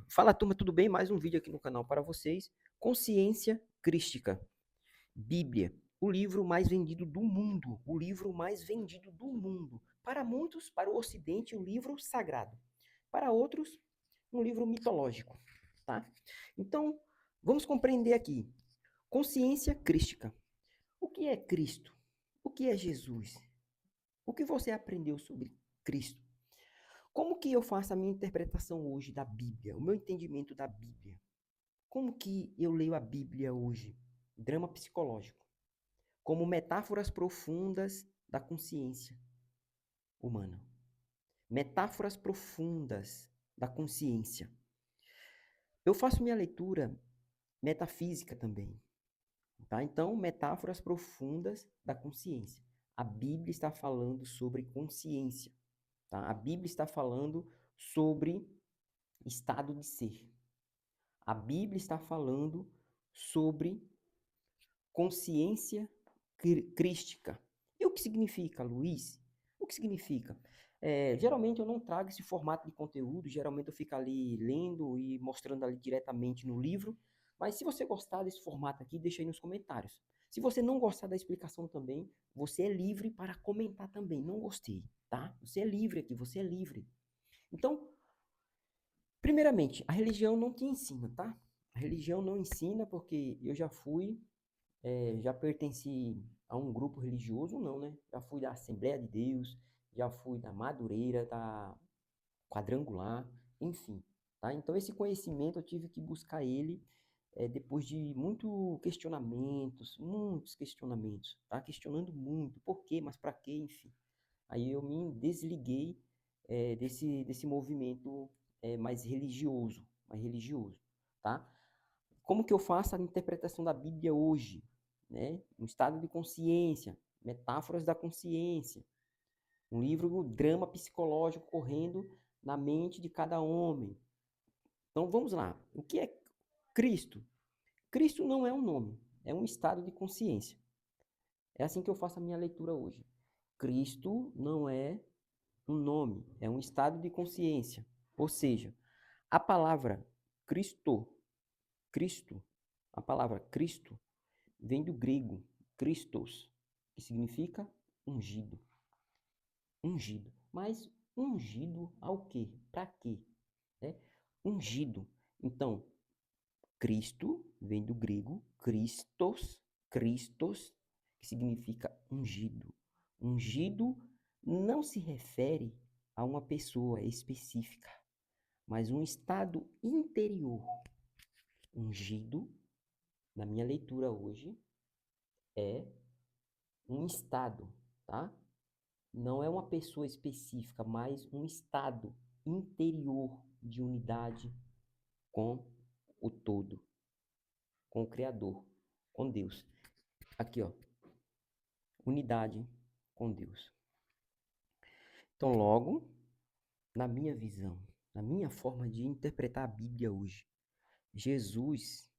Fala, turma, tudo bem? Mais um vídeo aqui no canal para vocês. Consciência Crística. Bíblia, o livro mais vendido do mundo. O livro mais vendido do mundo. Para muitos, para o Ocidente, um livro sagrado. Para outros, um livro mitológico, tá? Então, vamos compreender aqui. Consciência Crística. O que é Cristo? O que é Jesus? O que você aprendeu sobre Cristo? Como que eu faço a minha interpretação hoje da Bíblia? O meu entendimento da Bíblia? Como que eu leio a Bíblia hoje? Drama psicológico, como metáforas profundas da consciência humana. Metáforas profundas da consciência. Eu faço minha leitura metafísica também, tá? Então, metáforas profundas da consciência. A Bíblia está falando sobre consciência, tá? A Bíblia está falando sobre estado de ser. A Bíblia está falando sobre consciência crística. E o que significa, Luiz? O que significa? Geralmente eu não trago esse formato de conteúdo, geralmente eu fico ali lendo e mostrando ali diretamente no livro, mas se você gostar desse formato aqui, deixa aí nos comentários. Se você não gostar da explicação também, você é livre para comentar também. Não gostei, tá? Você é livre aqui, você é livre. Então, primeiramente, a religião não te ensina, tá? A religião não ensina porque eu já fui já pertenci a um grupo religioso, não, né? Já fui da Assembleia de Deus, já fui da Madureira, da Quadrangular, enfim, tá? Então esse conhecimento eu tive que buscar ele depois de muitos questionamentos, tá? Questionando muito, por quê, mas para quê, enfim. Aí eu me desliguei desse movimento mais religioso, tá? Como que eu faço a interpretação da Bíblia hoje? Né? Um estado de consciência, metáforas da consciência, um livro, drama psicológico correndo na mente de cada homem. Então vamos lá. O que é Cristo? Cristo não é um nome, é um estado de consciência. É assim que eu faço a minha leitura hoje. Cristo não é um nome, é um estado de consciência. Ou seja, a palavra Cristo, Cristo, a palavra Cristo vem do grego Christos, que significa ungido. Ungido. Mas ungido ao quê? Para quê? Né? Ungido. Então, Cristo vem do grego Christos, Christos, que significa ungido. Ungido não se refere a uma pessoa específica, mas um estado interior. Ungido, na minha leitura hoje, é um estado, tá? Não é uma pessoa específica, mas um estado interior de unidade com o todo, com o Criador, com Deus. Aqui, ó, unidade com Deus. Então, logo, na minha visão, na minha forma de interpretar a Bíblia hoje, Jesus,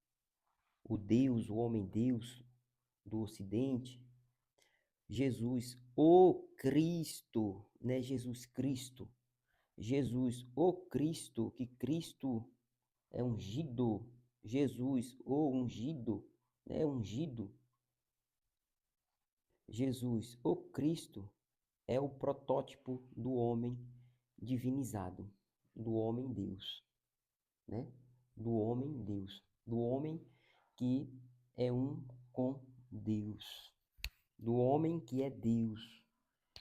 o Deus, o homem-Deus do Ocidente, Jesus, o Cristo, né? Jesus Cristo. Jesus, o Cristo, que Cristo é ungido. Jesus, o ungido, né? Ungido. Jesus, o Cristo, é o protótipo do homem divinizado, do homem Deus, né? Do homem Deus, do homem que é um com Deus, do homem que é Deus.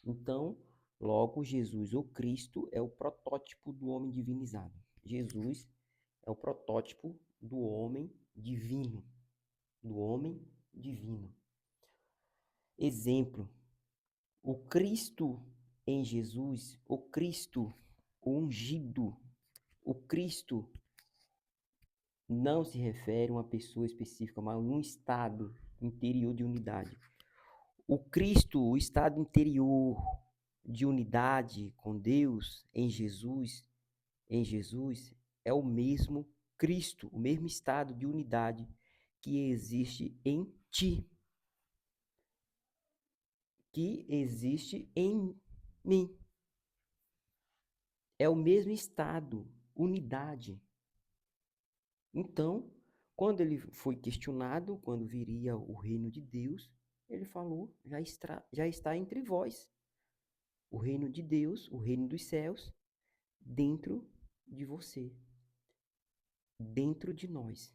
Então, logo, Jesus, o Cristo, é o protótipo do homem divinizado. Jesus é o protótipo do homem divino. Do homem divino. Exemplo: o Cristo em Jesus, o Cristo, o ungido, o Cristo não se refere a uma pessoa específica, mas a um estado interior de unidade. O Cristo, o estado interior de unidade com Deus em Jesus é o mesmo Cristo, o mesmo estado de unidade que existe em ti, que existe em mim. É o mesmo estado, unidade. Então, quando ele foi questionado, quando viria o reino de Deus, ele falou: já está entre vós o reino de Deus, o reino dos céus, dentro de você, dentro de nós.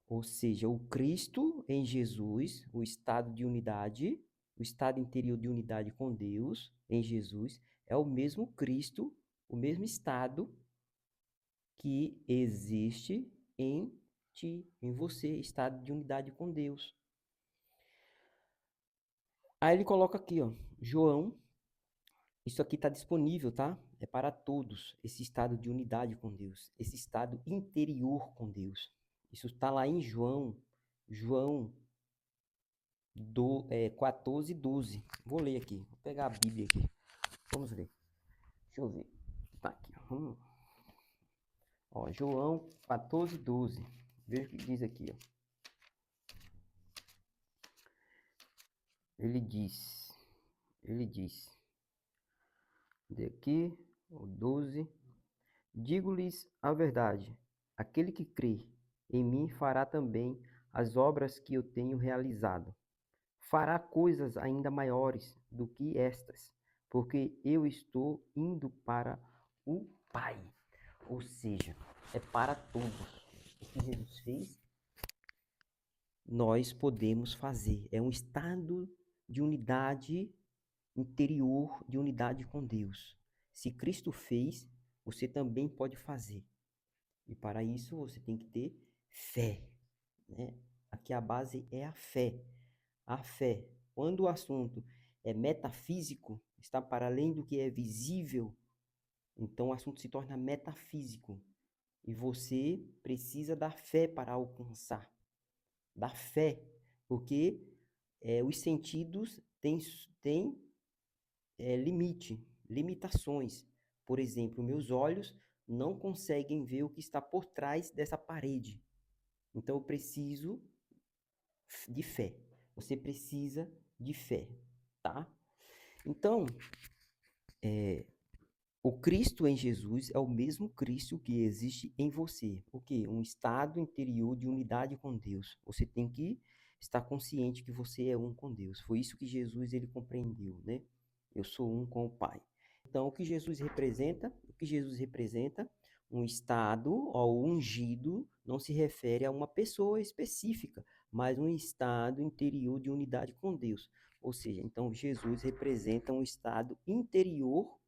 Ou seja, o Cristo em Jesus, o estado de unidade, o estado interior de unidade com Deus em Jesus, é o mesmo Cristo, o mesmo estado que existe em ti, em você, estado de unidade com Deus. Aí ele coloca aqui, ó, João, isso aqui está disponível, tá? É para todos, esse estado de unidade com Deus, esse estado interior com Deus. Isso está lá em João 14, 12. Vou ler aqui, vou pegar a Bíblia aqui. Vamos ver. Deixa eu ver. Tá aqui, ó. Ó, João 14, 12. Veja o que diz aqui, ó. Ele diz, daqui, o 12, digo-lhes a verdade, aquele que crê em mim fará também as obras que eu tenho realizado. Fará coisas ainda maiores do que estas, porque eu estou indo para o Pai. Ou seja, é para todos. O que Jesus fez, nós podemos fazer. É um estado de unidade interior, de unidade com Deus. Se Cristo fez, você também pode fazer. E para isso você tem que ter fé, né? Aqui a base é a fé. A fé. Quando o assunto é metafísico, está para além do que é visível, então o assunto se torna metafísico. E você precisa da fé para alcançar. Da fé. Porque os sentidos têm limitações. Por exemplo, meus olhos não conseguem ver o que está por trás dessa parede. Então eu preciso de fé. Você precisa de fé, tá? Então, o Cristo em Jesus é o mesmo Cristo que existe em você. O quê? Um estado interior de unidade com Deus. Você tem que estar consciente que você é um com Deus. Foi isso que Jesus ele compreendeu, né? Eu sou um com o Pai. Então, o que Jesus representa? O que Jesus representa? Um estado ou ungido não se refere a uma pessoa específica, mas um estado interior de unidade com Deus. Ou seja, então Jesus representa um estado interior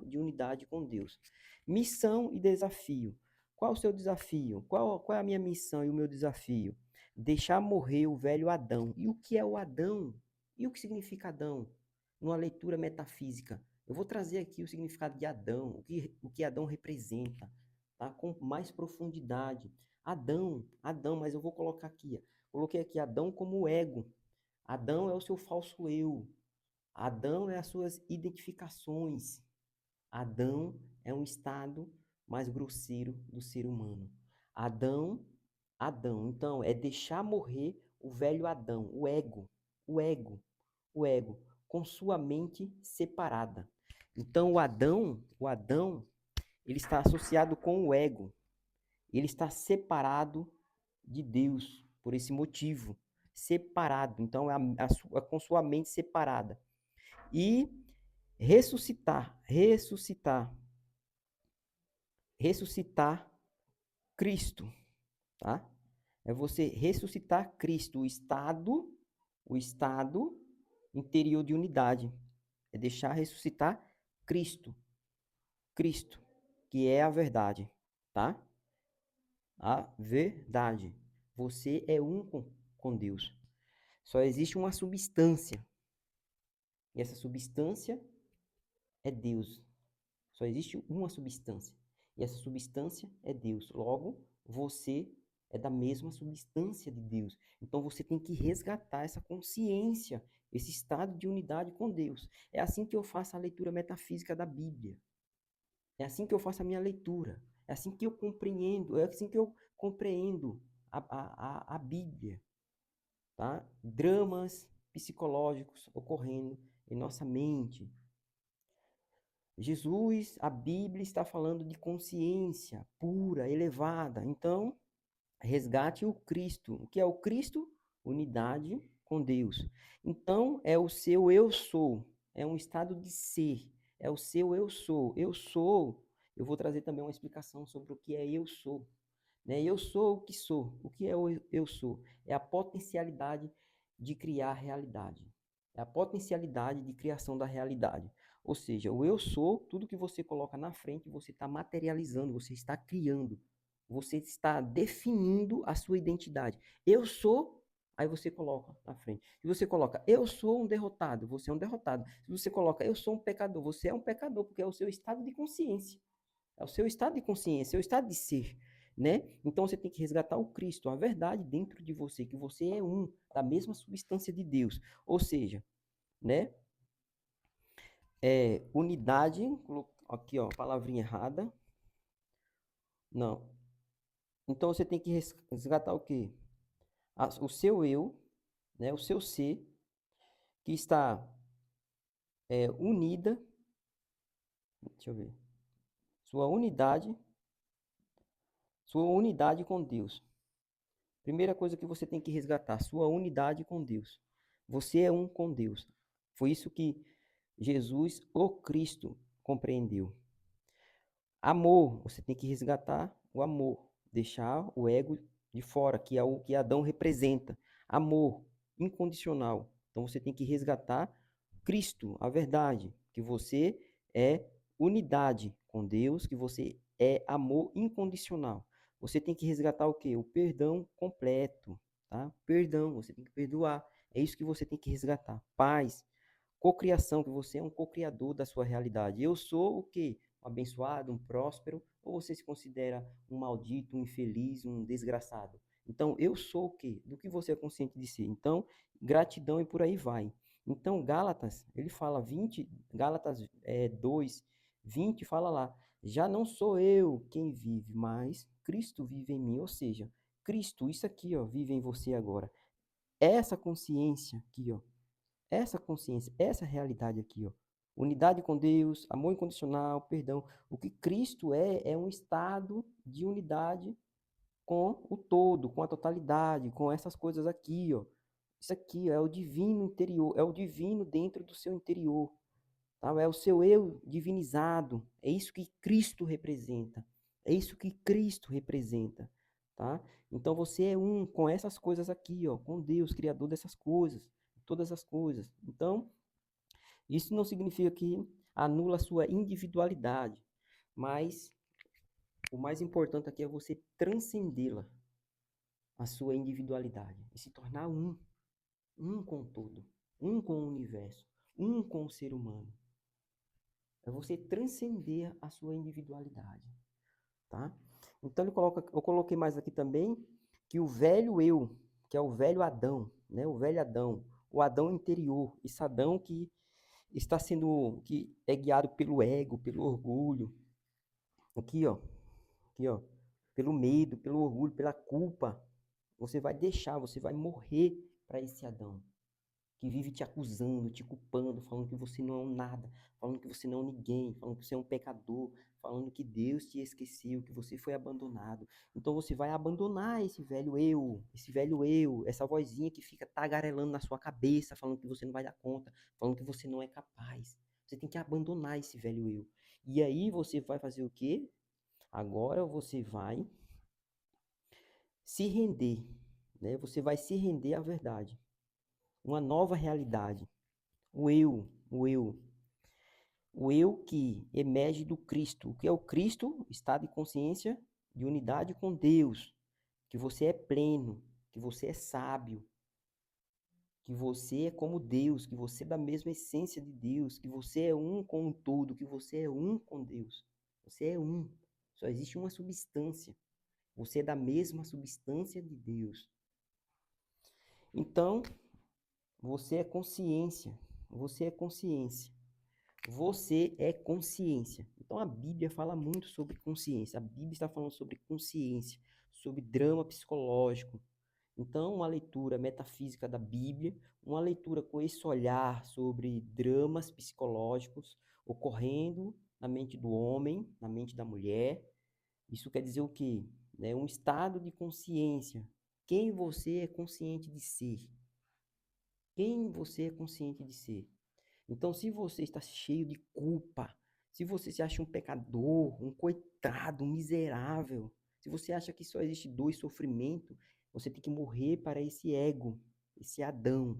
de unidade com Deus. Missão e desafio. Qual o seu desafio? Qual é a minha missão e o meu desafio? Deixar morrer o velho Adão. E o que é o Adão? E o que significa Adão? Numa leitura metafísica. Eu vou trazer aqui o significado de Adão, o que Adão representa, tá? Com mais profundidade. Adão, mas eu vou colocar aqui, ó. Coloquei aqui Adão como ego. Adão é o seu falso eu. Adão é as suas identificações. Adão é um estado mais grosseiro do ser humano. Adão, Adão. Então, é deixar morrer o velho Adão, o ego, o ego, com sua mente separada. Então, o Adão, ele está associado com o ego. Ele está separado de Deus por esse motivo. Separado. Então, com sua mente separada. E ressuscitar Cristo, tá? É você ressuscitar Cristo, o estado interior de unidade. É deixar ressuscitar Cristo, Cristo, que é a verdade, tá? A verdade. Você é um com Deus. Só existe uma substância. E essa substância é Deus. Só existe uma substância. E essa substância é Deus. Logo, você é da mesma substância de Deus. Então você tem que resgatar essa consciência, esse estado de unidade com Deus. É assim que eu faço a leitura metafísica da Bíblia. É assim que eu faço a minha leitura. É assim que eu compreendo. É assim que eu compreendo a Bíblia. Tá? Dramas psicológicos ocorrendo em nossa mente. Jesus, a Bíblia está falando de consciência pura, elevada. Então, resgate o Cristo. O que é o Cristo? Unidade com Deus. Então, é o seu eu sou. É um estado de ser. É o seu eu sou. Eu sou. Eu vou trazer também uma explicação sobre o que é eu sou. Né? Eu sou o que sou. O que é o eu sou? É a potencialidade de criar realidade. É a potencialidade de criação da realidade. Ou seja, o eu sou, tudo que você coloca na frente, você está materializando, você está criando. Você está definindo a sua identidade. Eu sou, aí você coloca na frente. Se você coloca eu sou um derrotado, você é um derrotado. Se você coloca eu sou um pecador, você é um pecador, porque é o seu estado de consciência. É o seu estado de consciência, é o estado de ser, né? Então você tem que resgatar o Cristo, a verdade dentro de você, que você é um, da mesma substância de Deus. Ou seja, né? Unidade, aqui ó, palavrinha errada. Não. Então você tem que resgatar o quê? O seu eu, né? O seu ser, que está unida, deixa eu ver, sua unidade com Deus. Primeira coisa que você tem que resgatar, sua unidade com Deus. Você é um com Deus. Foi isso que Jesus, o Cristo, compreendeu. Amor, você tem que resgatar o amor, deixar o ego de fora, que é o que Adão representa. Amor incondicional. Então você tem que resgatar Cristo, a verdade, que você é unidade com Deus, que você é amor incondicional. Você tem que resgatar o quê? O perdão completo, tá? Perdão, você tem que perdoar. É isso que você tem que resgatar. Paz, cocriação, que você é um cocriador da sua realidade. Eu sou o quê? Um abençoado, um próspero, ou você se considera um maldito, um infeliz, um desgraçado? Então, eu sou o quê? Do que você é consciente de ser. Então, gratidão e por aí vai. Então, Gálatas, ele fala 20, Gálatas 2, 20, fala lá, já não sou eu quem vive, mas Cristo vive em mim. Ou seja, Cristo, isso aqui, ó, vive em você agora. Essa consciência aqui, ó, essa consciência, essa realidade aqui, ó. Unidade com Deus, amor incondicional, perdão. O que Cristo é um estado de unidade com o todo, com a totalidade, com essas coisas aqui, ó. Isso aqui ó, é o divino interior, é o divino dentro do seu interior, tá? É o seu eu divinizado. É isso que Cristo representa. É isso que Cristo representa, tá? Então você é um com essas coisas aqui, ó, com Deus, criador dessas coisas, todas as coisas. Então, isso não significa que anula a sua individualidade, mas o mais importante aqui é você transcendê-la, a sua individualidade, e se tornar um com o todo, um com o universo, um com o ser humano. É você transcender a sua individualidade, tá? Então eu coloquei mais aqui também que o velho eu, que é o velho Adão, né? O velho Adão, o Adão interior, esse Adão que é guiado pelo ego, pelo orgulho, aqui ó, pelo medo, pelo orgulho, pela culpa. Você vai deixar, você vai morrer para esse Adão que vive te acusando, te culpando, falando que você não é um nada, falando que você não é ninguém, falando que você é um pecador, falando que Deus te esqueceu, que você foi abandonado. Então você vai abandonar esse velho eu, essa vozinha que fica tagarelando na sua cabeça, falando que você não vai dar conta, falando que você não é capaz. Você tem que abandonar esse velho eu. E aí você vai fazer o quê? Agora você vai se render, né? Você vai se render à verdade. Uma nova realidade. O eu que emerge do Cristo. O que é o Cristo? Estado de consciência de unidade com Deus. Que você é pleno, que você é sábio, que você é como Deus, que você é da mesma essência de Deus, que você é um com o todo, que você é um com Deus. Você é um. Só existe uma substância. Você é da mesma substância de Deus. Então, você é consciência. Você é consciência. Você é consciência. Então a Bíblia fala muito sobre consciência. A Bíblia está falando sobre consciência, sobre drama psicológico. Então, uma leitura metafísica da Bíblia, uma leitura com esse olhar sobre dramas psicológicos ocorrendo na mente do homem, na mente da mulher. Isso quer dizer o quê? É um estado de consciência. Quem você é consciente de ser? Quem você é consciente de ser? Então, se você está cheio de culpa, se você se acha um pecador, um coitado, um miserável, se você acha que só existe dor e sofrimento, você tem que morrer para esse ego, esse Adão,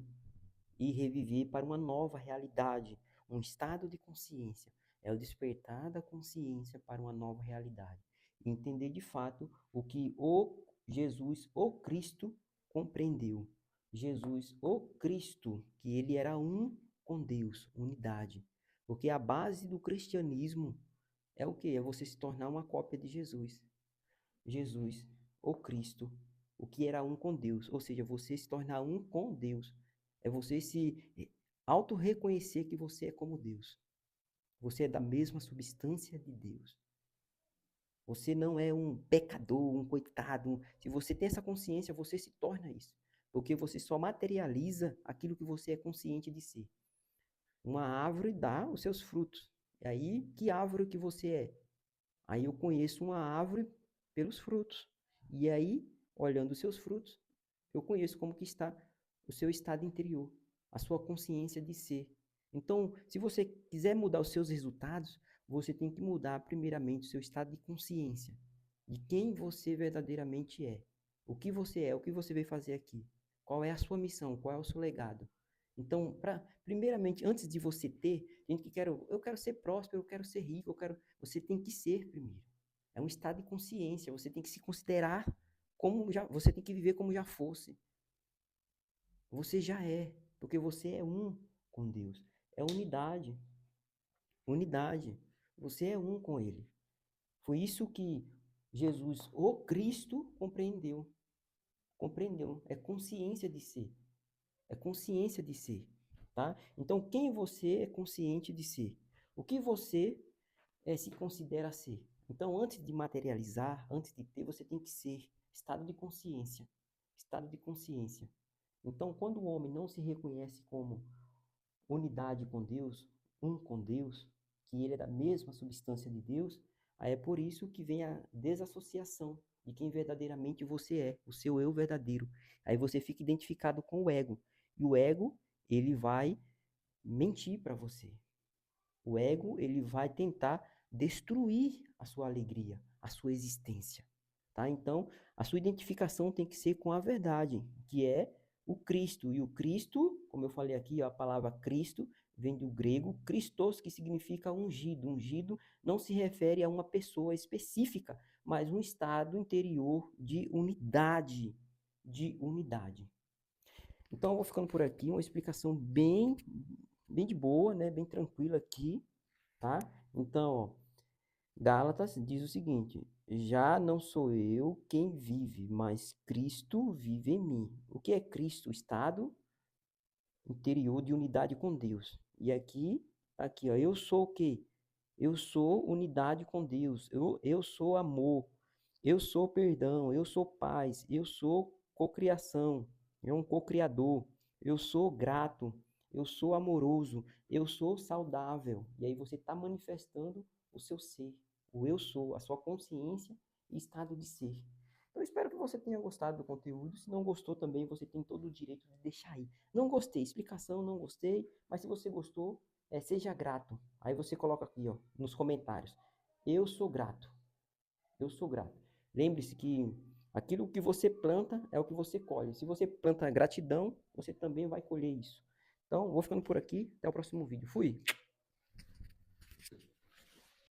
e reviver para uma nova realidade, um estado de consciência. É o despertar da consciência para uma nova realidade. Entender de fato o que o Jesus, o Cristo, compreendeu. Jesus, o Cristo, que ele era um com Deus, unidade. Porque a base do cristianismo é o quê? É você se tornar uma cópia de Jesus. Jesus, o Cristo, o que era um com Deus, ou seja, você se tornar um com Deus. É você se auto-reconhecer que você é como Deus. Você é da mesma substância de Deus. Você não é um pecador, um coitado. Se você tem essa consciência, você se torna isso. Porque você só materializa aquilo que você é consciente de ser. Uma árvore dá os seus frutos. E aí, que árvore que você é? Aí eu conheço uma árvore pelos frutos. E aí, olhando os seus frutos, eu conheço como que está o seu estado interior, a sua consciência de ser. Então, se você quiser mudar os seus resultados, você tem que mudar primeiramente o seu estado de consciência, de quem você verdadeiramente é. O que você é, o que você veio fazer aqui. Qual é a sua missão, qual é o seu legado. Então, primeiramente, antes de você ter, gente que eu quero ser próspero, eu quero ser rico, você tem que ser primeiro. É um estado de consciência, você tem que se considerar você tem que viver como já fosse. Você já é, porque você é um com Deus. É unidade. Unidade. Você é um com ele. Foi isso que Jesus, o Cristo, compreendeu. Compreendeu. É consciência de ser. É consciência de ser, tá? Então, quem você é consciente de ser? O que você se considera ser? Então, antes de materializar, antes de ter, você tem que ser. Estado de consciência. Estado de consciência. Então, quando o homem não se reconhece como unidade com Deus, um com Deus, que ele é da mesma substância de Deus, aí é por isso que vem a desassociação de quem verdadeiramente você é, o seu eu verdadeiro. Aí você fica identificado com o ego. E o ego, ele vai mentir para você. O ego, ele vai tentar destruir a sua alegria, a sua existência, tá? Então, a sua identificação tem que ser com a verdade, que é o Cristo. E o Cristo, como eu falei aqui, a palavra Cristo vem do grego Christos, que significa ungido. Ungido não se refere a uma pessoa específica, mas um estado interior de unidade, de unidade. Então, eu vou ficando por aqui, uma explicação bem de boa, né? Bem tranquila aqui, tá? Então, ó, Gálatas diz o seguinte: já não sou eu quem vive, mas Cristo vive em mim. O que é Cristo? O estado interior de unidade com Deus. E aqui, ó, eu sou o quê? Eu sou unidade com Deus. Eu sou amor. Eu sou perdão. Eu sou paz. Eu sou cocriação. Eu um cocriador. Eu sou grato. Eu sou amoroso. Eu sou saudável. E aí você está manifestando o seu ser. O eu sou, a sua consciência e estado de ser. Eu espero que você tenha gostado do conteúdo. Se não gostou também, você tem todo o direito de deixar aí. Não gostei, explicação, não gostei. Mas se você gostou, seja grato. Aí você coloca aqui, ó, nos comentários. Eu sou grato. Eu sou grato. Lembre-se que aquilo que você planta é o que você colhe. Se você planta gratidão, você também vai colher isso. Então, vou ficando por aqui. Até o próximo vídeo. Fui!